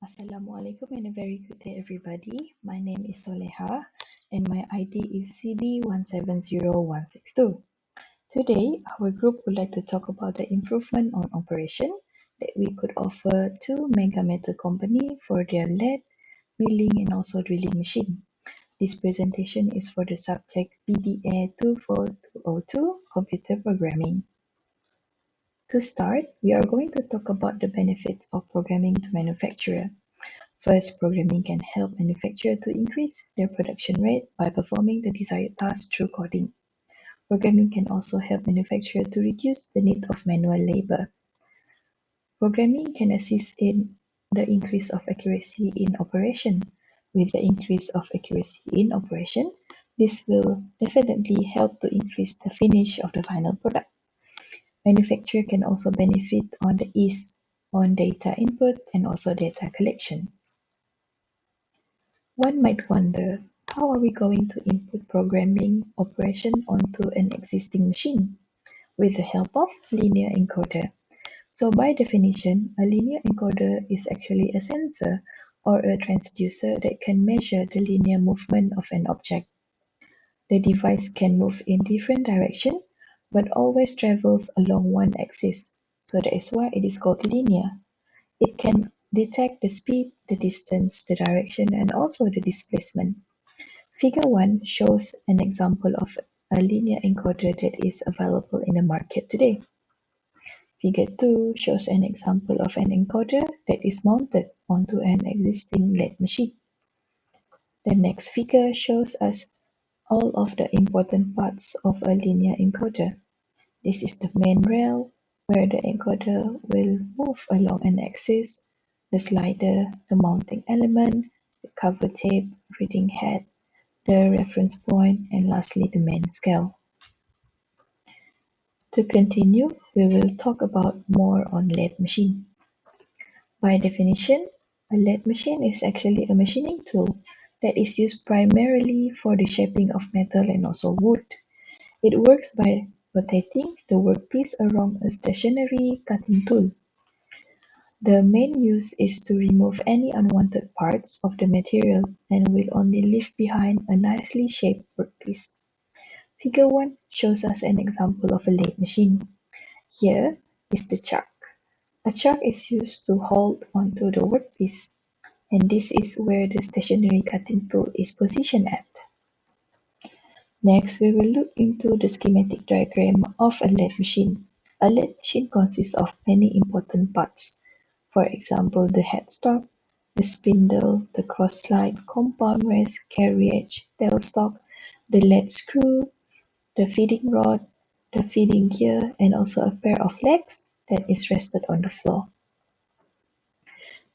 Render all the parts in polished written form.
Assalamualaikum and a very good day everybody. My name is Solehah and my ID is CD170162. Today our group would like to talk about the improvement on operation that we could offer to Mega Metal Company for their lathe, milling and also drilling machine. This presentation is for the subject BBA 24202 Computer Programming. To start, we are going to talk about the benefits of programming to manufacturer. First, programming can help manufacturers to increase their production rate by performing the desired task through coding. Programming can also help manufacturers to reduce the need of manual labor. Programming can assist in the increase of accuracy in operation. With the increase of accuracy in operation, this will definitely help to increase the finish of the final product. Manufacturer can also benefit on the ease on data input and also data collection. One might wonder, how are we going to input programming operation onto an existing machine? With the help of linear encoder. So by definition, a linear encoder is actually a sensor or a transducer that can measure the linear movement of an object. The device can move in different directions, but always travels along one axis. So that is why it is called linear. It can detect the speed, the distance, the direction, and also the displacement. Figure 1 shows an example of a linear encoder that is available in the market today. Figure 2 shows an example of an encoder that is mounted onto an existing lathe machine. The next figure shows us all of the important parts of a linear encoder. This is the main rail, where the encoder will move along an axis, the slider, the mounting element, the cover tape, reading head, the reference point, and lastly the main scale. To continue, we will talk about more on lathe machine. By definition, a lathe machine is actually a machining tool that is used primarily for the shaping of metal and also wood. It works by rotating the workpiece around a stationary cutting tool. The main use is to remove any unwanted parts of the material and will only leave behind a nicely shaped workpiece. Figure 1 shows us an example of a lathe machine. Here is the chuck. A chuck is used to hold onto the workpiece, and this is where the stationary cutting tool is positioned at. Next, we will look into the schematic diagram of a lathe machine. A lathe machine consists of many important parts. For example, the headstock, the spindle, the cross slide, compound rest, carriage, tailstock, the lathe screw, the feeding rod, the feeding gear, and also a pair of legs that is rested on the floor.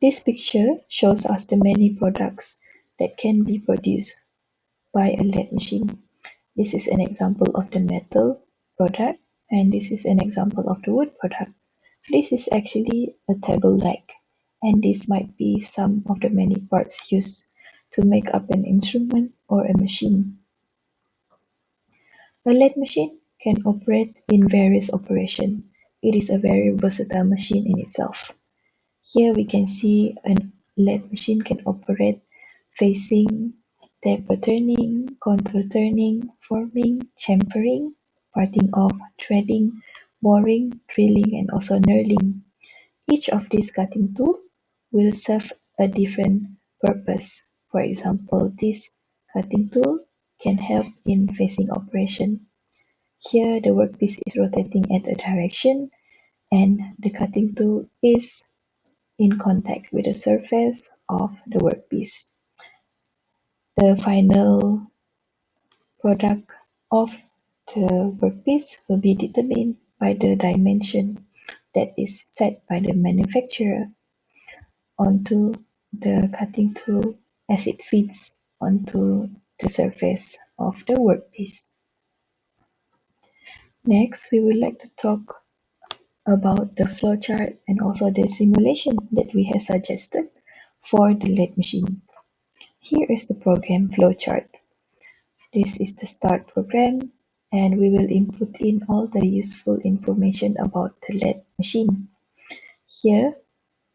This picture shows us the many products that can be produced by a lathe machine. This is an example of the metal product, and this is an example of the wood product. This is actually a table leg, and this might be some of the many parts used to make up an instrument or a machine. A lathe machine can operate in various operations. It is a very versatile machine in itself. Here we can see a lathe machine can operate facing, taper turning, contour turning, forming, chamfering, parting off, threading, boring, drilling, and also knurling. Each of these cutting tools will serve a different purpose. For example, this cutting tool can help in facing operation. Here the workpiece is rotating at a direction and the cutting tool is in contact with the surface of the workpiece. The final product of the workpiece will be determined by the dimension that is set by the manufacturer onto the cutting tool as it fits onto the surface of the workpiece. Next, we would like to talk about the flowchart and also the simulation that we have suggested for the lathe machine. Here is the program flowchart. This is the start program, and we will input in all the useful information about the lathe machine. Here,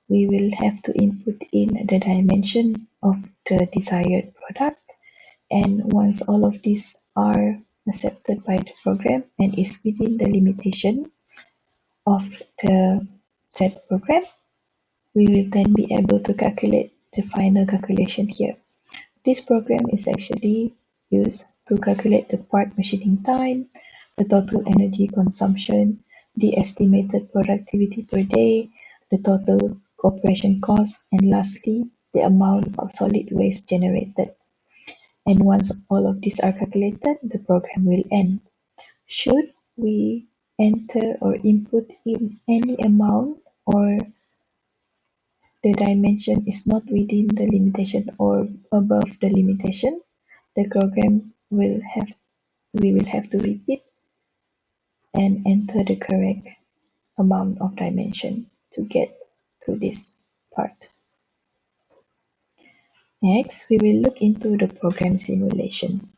we will have to input in the dimension of the desired product. And once all of these are accepted by the program and is within the limitation of the set program, we will then be able to calculate the final calculation here. This program is actually used to calculate the part machining time, the total energy consumption, the estimated productivity per day, the total operation cost, and lastly, the amount of solid waste generated. And once all of these are calculated, the program will end. Should we enter or input in any amount or the dimension is not within the limitation or above the limitation, the program we will have to repeat and enter the correct amount of dimension to get to this part. Next, we will look into the program simulation.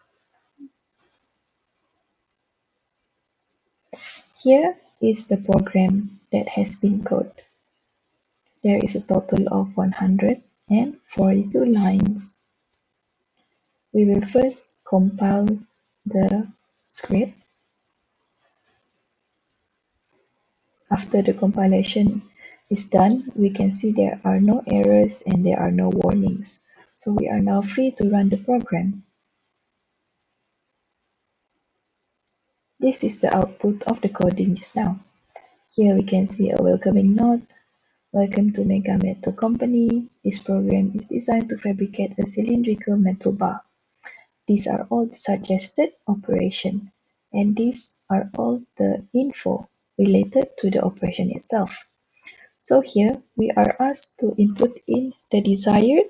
Here is the program that has been coded. There is a total of 142 lines. We will first compile the script. After the compilation is done, we can see there are no errors and there are no warnings. So we are now free to run the program. This is the output of the coding just now. Here we can see a welcoming note. Welcome to Mega Metal Company. This program is designed to fabricate a cylindrical metal bar. These are all the suggested operation, and these are all the info related to the operation itself. So here we are asked to input in the desired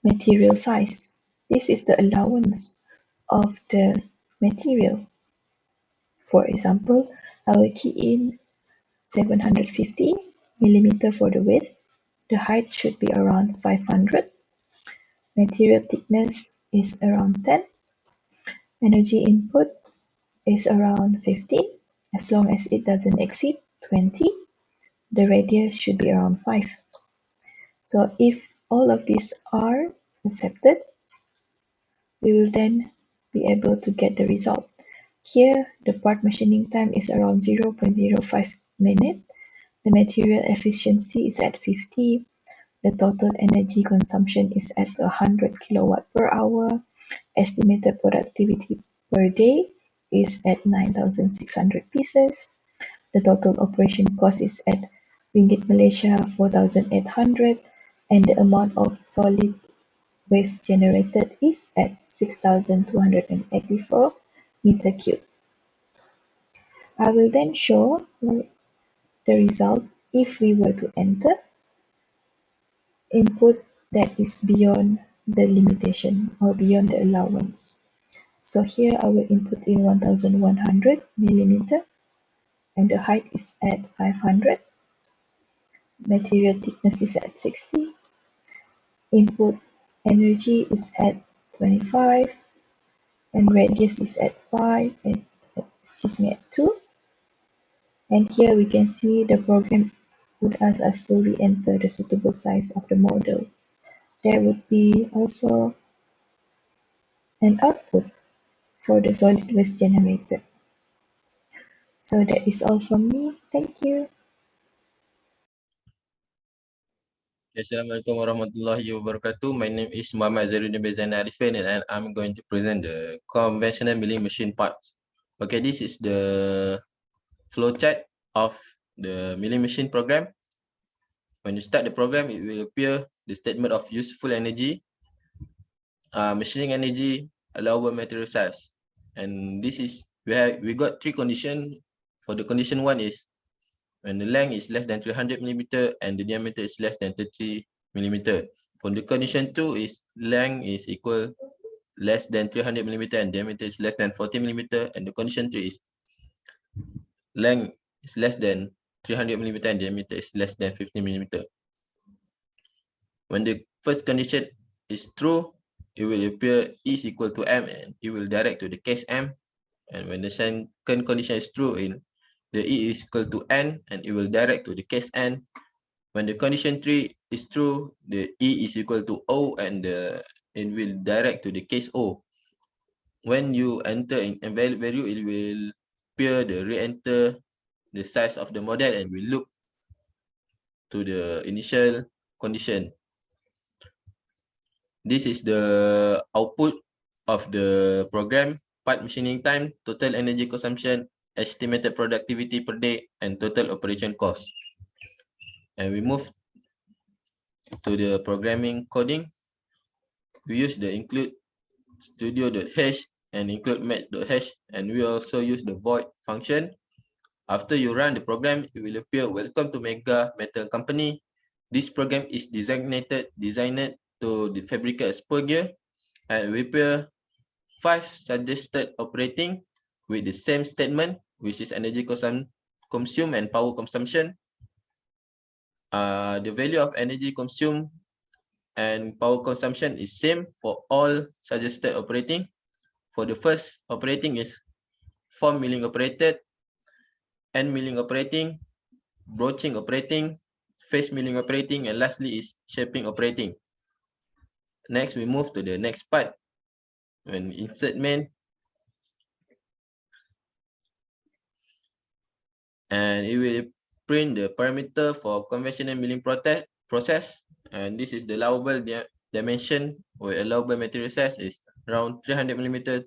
material size. This is the allowance of the material. For example, I will key in 750 millimeter for the width. The height should be around 500. Material thickness is around 10. Energy input is around 15. As long as it doesn't exceed 20, the radius should be around 5. So if all of these are accepted, we will then be able to get the result. Here, the part machining time is around 0.05 minutes. The material efficiency is at 50. The total energy consumption is at 100 kilowatt per hour. Estimated productivity per day is at 9,600 pieces. The total operation cost is at Ringgit Malaysia 4,800, and the amount of solid waste generated is at 6,284 meter cube. I will then show the result if we were to enter input that is beyond the limitation or beyond the allowance. So here I will input in 1,100 millimeter and the height is at 500. Material thickness is at 60. Input energy is at 25 and radius is at 5 and at 2. And here we can see the program would ask us to re-enter the suitable size of the model. There would be also an output for the solid waste generated. So that is all from me. Thank you. Assalamualaikum warahmatullahi wabarakatuh. My name is Muhammad Zahir Arifin and I'm going to present the conventional milling machine parts. Okay, this is the flowchart of the milling machine program. When you start the program, it will appear the statement of useful energy, machining energy, allowable material size. And this is we got three conditions. For the condition 1 is when the length is less than 300 millimeter and the diameter is less than 30 millimeter. For the condition 2 is length is equal less than 300 millimeter and diameter is less than 40 millimeter, and the condition 3 is length is less than 300 millimeter and diameter is less than 50 millimeter. When the first condition is true, it will appear E is equal to M and it will direct to the case M. And when the second condition is true, the E is equal to N and it will direct to the case N. When the condition 3 is true, the E is equal to O and it will direct to the case O. When you enter in invalid value, it will appear the re-enter the size of the model and will loop to the initial condition. This is the output of the program: part machining time, total energy consumption, estimated productivity per day, and total operation cost. And we move to the programming coding. We use the include studio.h and include match.h, and we also use the void function. After you run the program, it will appear, "Welcome to Mega Metal Company. This program is designed to fabricate a spur gear, and we appear 5 suggested operating with the same statement, which is energy consumed and power consumption. The value of energy consumed and power consumption is same for all suggested operating. For the first operating is form milling operated, end milling operating, broaching operating, face milling operating, and lastly is shaping operating. Next, we move to the next part. When insert main, and it will print the parameter for conventional milling process, and this is the allowable dimension or allowable material size is around 300 mm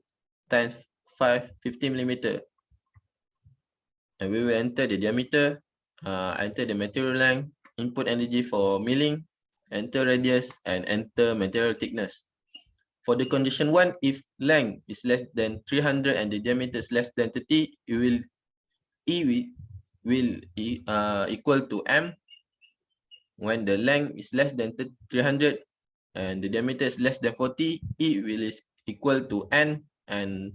times 550 mm. And we will enter the diameter, enter the material length, input energy for milling, enter radius, and enter material thickness. For the condition 1, if length is less than 300 and the diameter is less than 30, E will equal to M. When the length is less than 300 and the diameter is less than 40, E will is equal to N. And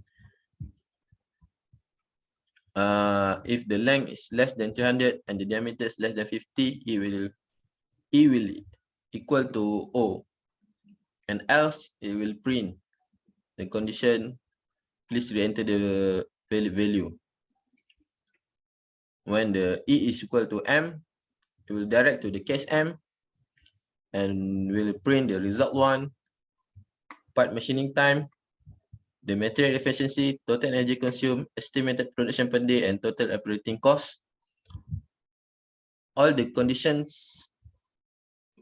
if the length is less than 300 and the diameter is less than 50, E will equal to O. And else it will print the condition, please re-enter the value. When the E is equal to M, it will direct to the case M and will print the result 1, part machining time, the material efficiency, total energy consumed, estimated production per day, and total operating cost. All the conditions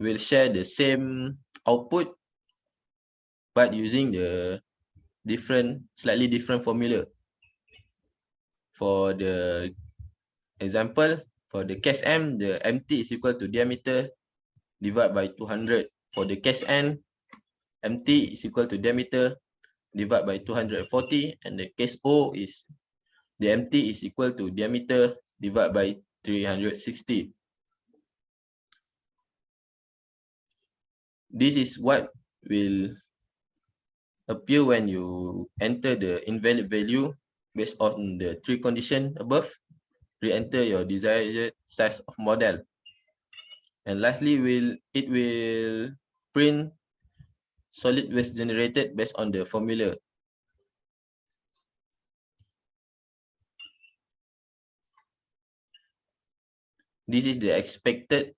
will share the same output, but using the slightly different formula. For the example, for the case M, the MT is equal to diameter divided by 200. For the case N, MT is equal to diameter divided by 240, and the case O is the MT is equal to diameter divided by 360. This is what will appear when you enter the invalid value based on the 3 conditions above. Re-enter your desired size of model. And lastly, it will print solid waste generated based on the formula. This is the expected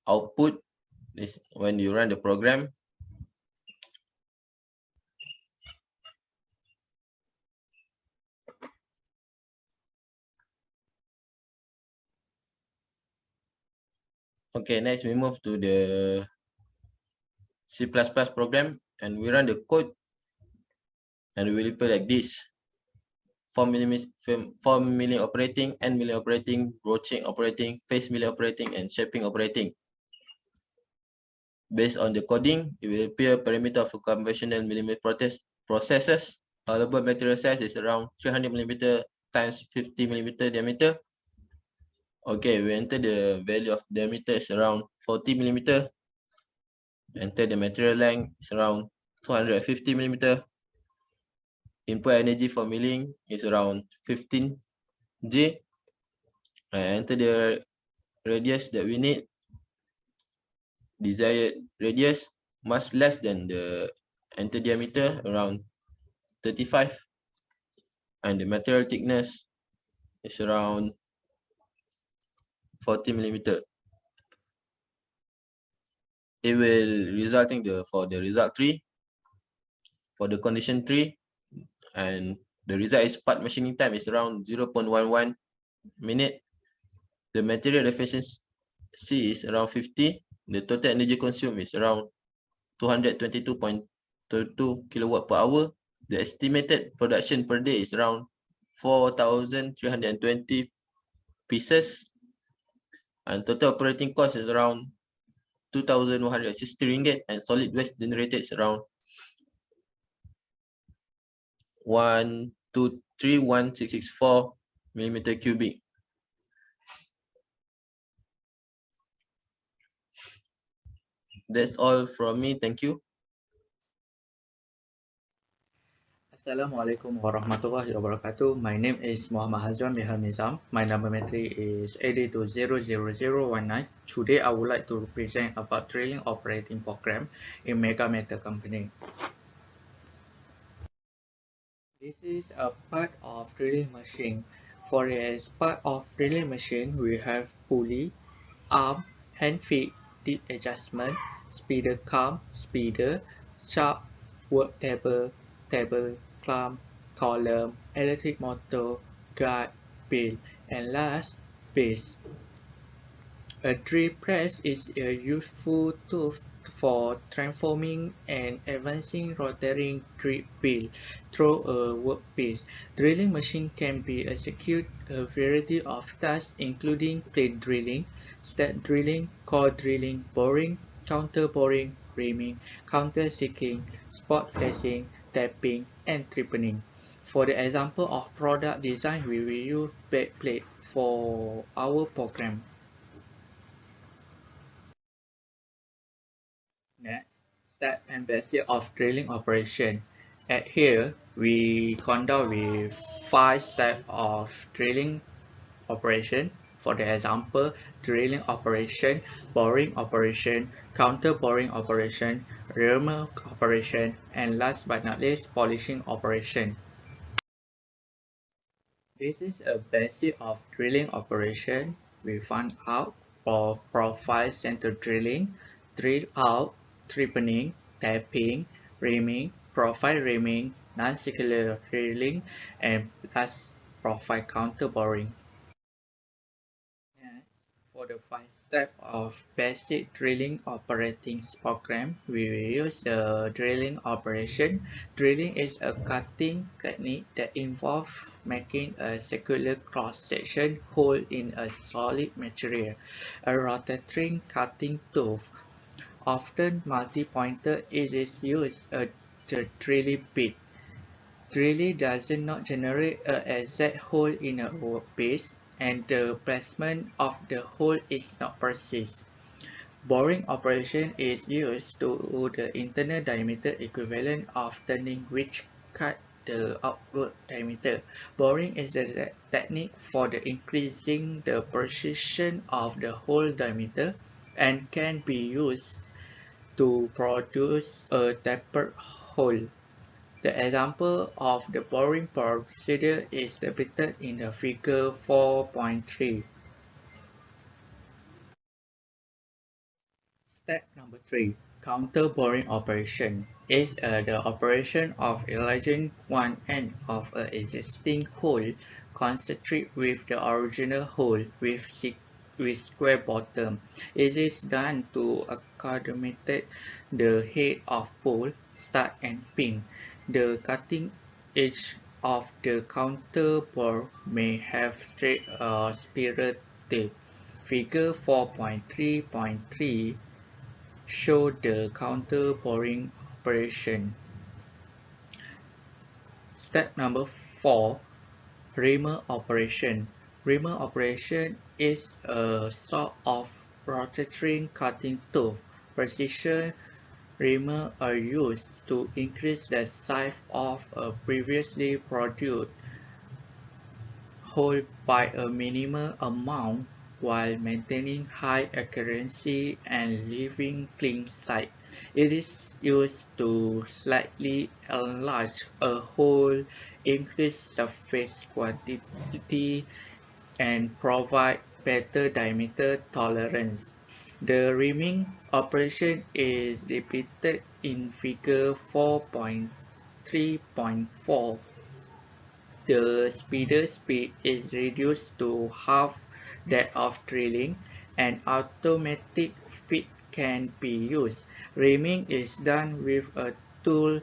output is when you run the program. Okay, next we move to the C++ program, and we run the code, and we will put like this: form milling operating, end milling operating, broaching operating, face milling operating, and shaping operating. Based on the coding, it will appear parameter of conventional milling processes. Allowable material size is around 300 mm times 50 mm diameter. Okay, we enter the value of diameter is around 40 mm. Enter the material length is around 250 mm. Input energy for milling is around 15 J. Enter the radius that we need. Desired radius much less than the enter diameter, around 35. And the material thickness is around 40 millimeter. It will resulting for the result 3, for the condition 3, and the result is part machining time is around 0.11 minute. The material efficiency is around 50. The total energy consumed is around 222.32 kilowatt per hour. The estimated production per day is around 4,320 pieces, and total operating cost is around 2,160 ringgit, and solid waste generated is around 1231664 millimeter cubic. That's all from me. Thank you. Assalamualaikum warahmatullahi wabarakatuh. My name is Muhammad Hazwan Nizam. My number metric is 82000019. Today I would like to present about drilling operating program in Mega Metal Company. This is a part of drilling machine. For as part of drilling machine, we have pulley, arm, hand feed, dip adjustment, speeder clamp, speeder, shaft, work table, clamp, column, electric motor, guide, bill, and last, base. A drill press is a useful tool for transforming and advancing rotating drill wheel through a workpiece. Drilling machine can be execute a variety of tasks including plate drilling, step drilling, core drilling, boring, counter boring, reaming, counter sinking, spot flashing, tapping, and tripling. For the example of product design, we will use backplate for our program. Next, step and basic of drilling operation. At here, we conduct with 5 steps of drilling operation. For the example, drilling operation, boring operation, counter boring operation, reamer operation, and last but not least, polishing operation. This is a basic of drilling operation. We find out for profile center drilling, drill out, tripling, tapping, reaming, profile reaming, non-circular drilling, and last profile counter boring. Next, for the 5 steps of basic drilling operating program, we will use the drilling operation. Drilling is a cutting technique that involves making a circular cross-section hole in a solid material. A rotating cutting tool, often multi-pointer, is used as the drilling bit. Drilling does not generate an exact hole in a workpiece, and the placement of the hole is not precise. Boring operation is used to the internal diameter equivalent of turning which cut the outward diameter. Boring is the technique for the increasing the precision of the hole diameter and can be used to produce a tapered hole. The example of the boring procedure is depicted in the figure 4.3. Step number 3. Counter boring operation is the operation of enlarging one end of an existing hole concentric with the original hole with square bottom. It is done to accommodate the head of pole, stud, and pin. The cutting edge of the counter bore may have straight or spiral tip. Figure 4.3.3 show the counter boring operation. Step number 4. Reamer operation. Reamer operation is a sort of rotating cutting tool. Precision reamer are used to increase the size of a previously produced hole by a minimal amount while maintaining high accuracy and leaving clean sight. It is used to slightly enlarge a hole, increase surface quantity, and provide better diameter tolerance. The reaming operation is depicted in figure 4.3.4. The speeder speed is reduced to half that of drilling, and automatic feed can be used. Reaming is done with a tool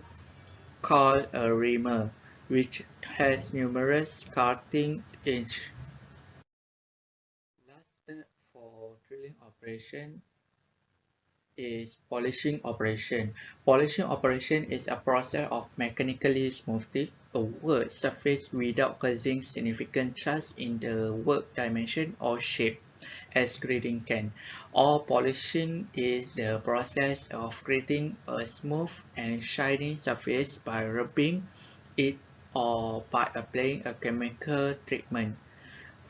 called a reamer, which has numerous cutting edges. Last step for drilling operation is polishing operation. Polishing operation is a process of mechanically smoothing a work surface without causing significant change in the work dimension or shape, as grading can. Or polishing is the process of creating a smooth and shiny surface by rubbing it or by applying a chemical treatment.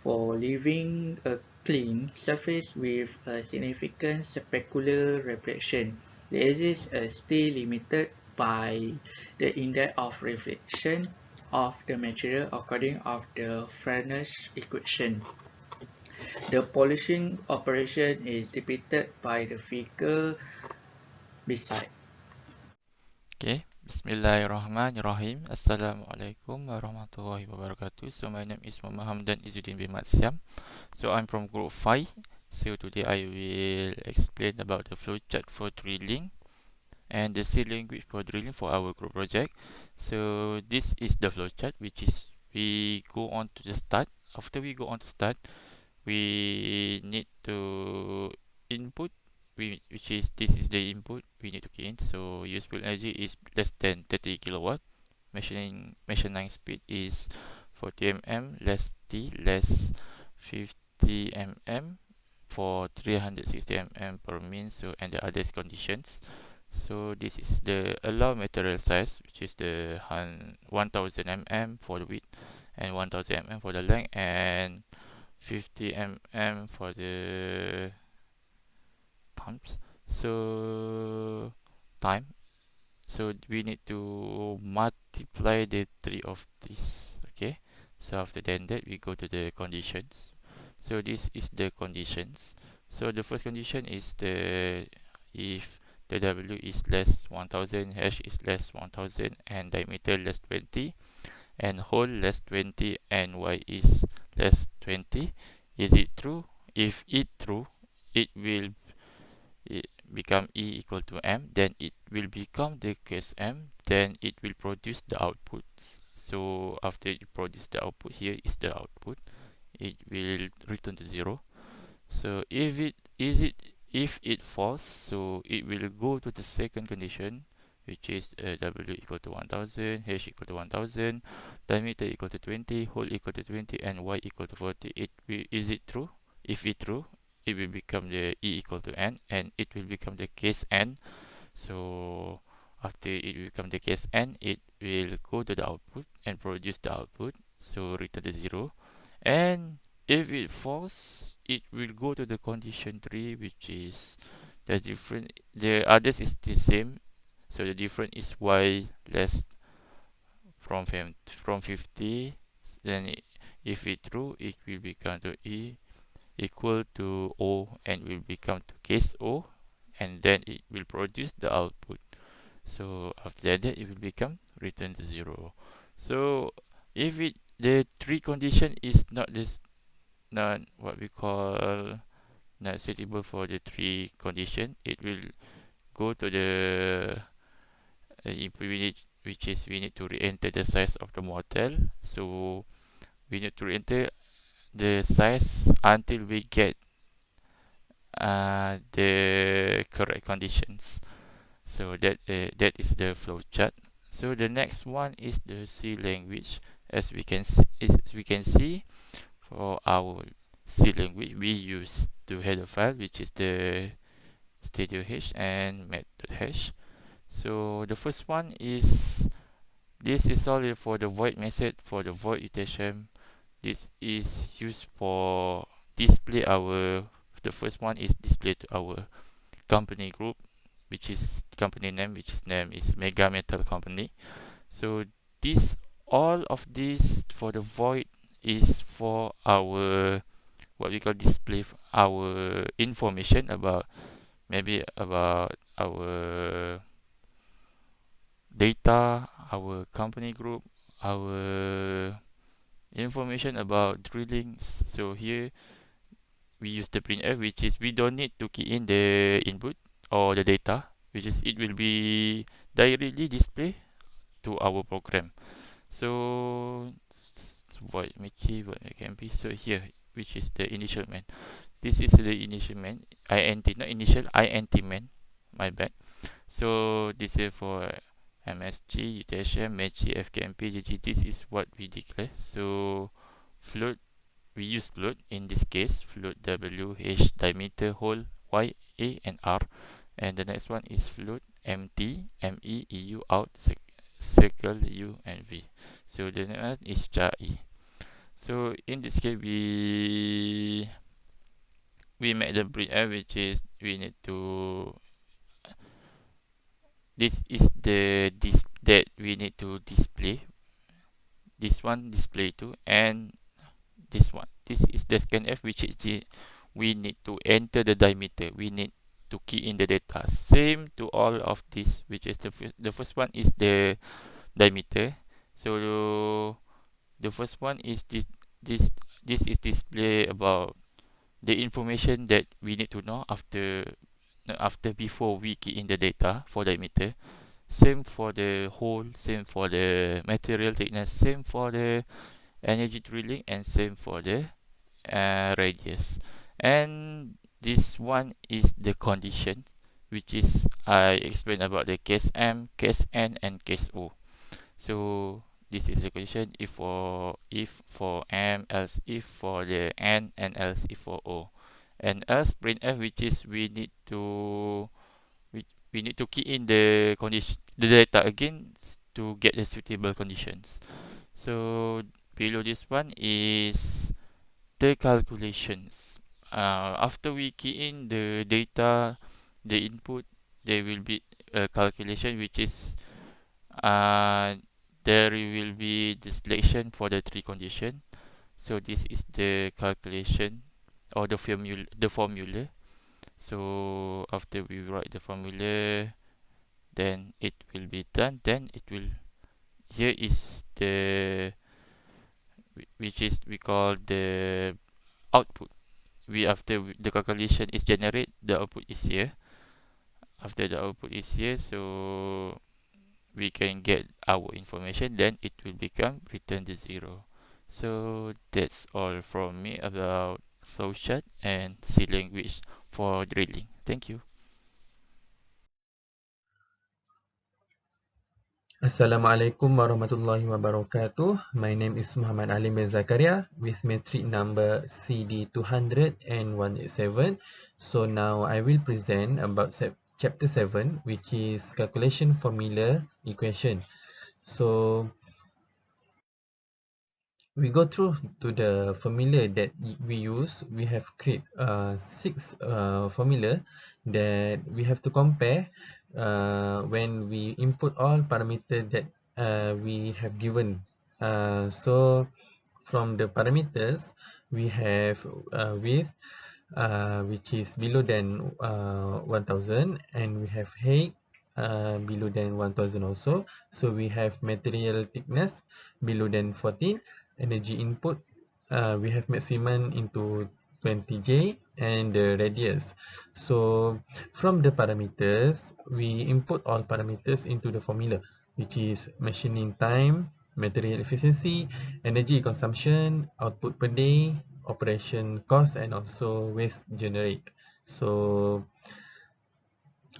For leaving a clean surface with a significant specular reflection, the axis is still limited by the index of reflection of the material according of the Fresnel's equation. The polishing operation is depicted by the figure beside. Okay, Bismillahirrahmanirrahim. Assalamualaikum warahmatullahi wabarakatuh. So my name is Muhammad Hamdan Izzuddin bin Matsiam. So I'm from group 5. So today I will explain about the flowchart for drilling and the C language for drilling for our group project. So this is the flowchart, which is we go on to the start. After we go on to start, we need to input, which is this is the input we need to key in. So useful energy is less than 30 kilowatt. Measuring speed is 40 mm less t less 50 mm for 360 mm per min. So and the others conditions. So this is the allowed material size, which is the 1000 mm for the width and 1000 mm for the length and 50 mm for the pumps. So time. So we need to multiply the three of these. Okay. So after then that we go to the conditions. So this is the conditions. So the first condition is the if the W is less 1000, hash is less 1000, and diameter less 20, and hole less 20, and Y is less 20. Is it true? If it true, it will become E equal to M, then it will become the case M, then it will produce the outputs. So after it produce the output, here is the output. It will return to 0. So if it false, so it will go to the second condition, which is W equal to 1000, H equal to 1000, diameter equal to 20, hole equal to 20, and Y equal to 40. Is it true? If it true, it will become the E equal to N, and it will become the case N. So after it will become the case N, it will go to the output and produce the output. So return the 0. And if it false, it will go to the condition 3, which is the different. The others is the same. So the difference is Y less from 50. Then if it true, it will become to E equal to O and will become to case O, and then it will produce the output. So after that it will become return to 0. So if it the three condition is not what we call not suitable for the three condition, it will go to the input which is we need to re-enter the size of the model. So we need to re-enter the size until we get the correct conditions. So that is the flow chart. So the next one is the C language. As we can see for our C language, we use two header file, which is the studio hash and method.hash. So the first one is this is only for the void method for the void UTHM. This is used for display our the first one is display to our company group, which is company name, which is name is Mega Metal Company. So this all of this for the void is for our what we call display our information about, maybe about our data, our company group, our information about drilling. So here we use the printf, which is we don't need to key in the input or the data, which is it will be directly display to our program. So void Mickey, void can be. So here, which is the initial main. This is the initial main, int, not initial, int main, my bad. So this is for MSG, UTHM, MSG, FKMP, GG. This is what we declare. So float, we use float in this case, float W, H, diameter, hole, Y, A, and R. And the next one is float MT, ME, EU, out, circle, U, and V. So the next one is JAI. So in this case, we make the printf, which is we need to, this is the that we need to display, this one display to, and this one, this is the scanf, which is we need to enter the diameter, we need to key in the data, same to all of this, which is the first one is the diameter. So the first one is this this is display about the information that we need to know after before we key in the data for diameter. Same for the hole, same for the material thickness, same for the energy drilling, and same for the radius. And this one is the condition, which is I explained about the case M, case N, and case O. So this is the condition if for M, else if for the N, and else if for O. And else printf, which is we need to key in the condition, the data again, to get the suitable conditions. So below this one is the calculations. After we key in the data, the input, there will be a calculation, which is there will be the selection for the three condition. So this is the calculation or the formula. So after we write the formula, then it will be done. Then it will, here is the, which is we call the output. After the calculation is generated, the output is here. After the output is here, so we can get our information, then it will become return to 0. So that's all from me about flowchart and C language for drilling. Thank you. Assalamualaikum warahmatullahi wabarakatuh. My name is Muhammad Alim bin Zakaria with metric number CD200 and 187. So now I will present about chapter 7, which is calculation formula equation. So we go through to the formula that we use. We have create 6 formula that we have to compare when we input all parameters that we have given. So from the parameters, we have width, which is below than 1000, and we have height below than 1000 also. So we have material thickness below than 14, energy input, we have maximum into 20J, and the radius. So from the parameters, we input all parameters into the formula, which is machining time, material efficiency, energy consumption, output per day, operation cost, and also waste generate. So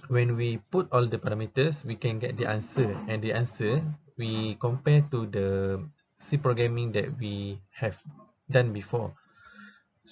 when we put all the parameters, we can get the answer, and the answer we compare to the C programming that we have done before.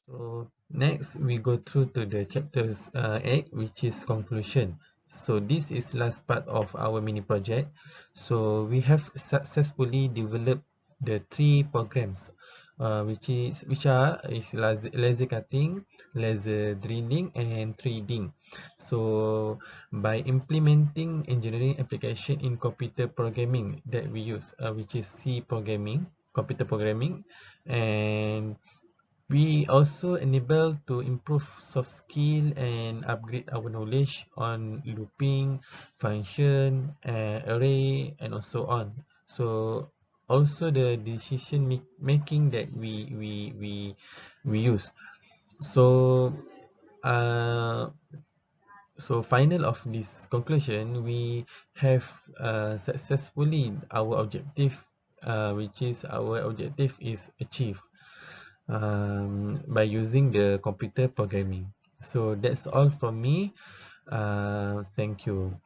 So next we go through to the chapters 8, which is conclusion. So this is last part of our mini project. So we have successfully developed the 3 programs, which are laser cutting, laser drilling, and 3D. So by implementing engineering application in computer programming that we use, which is C programming, computer programming, and We also enable to improve soft skill and upgrade our knowledge on looping, function, array, and so on. So also the decision making that we use. So final of this conclusion, we have successfully our objective, which is our objective is achieved by using the computer programming. So that's all from me. Thank you.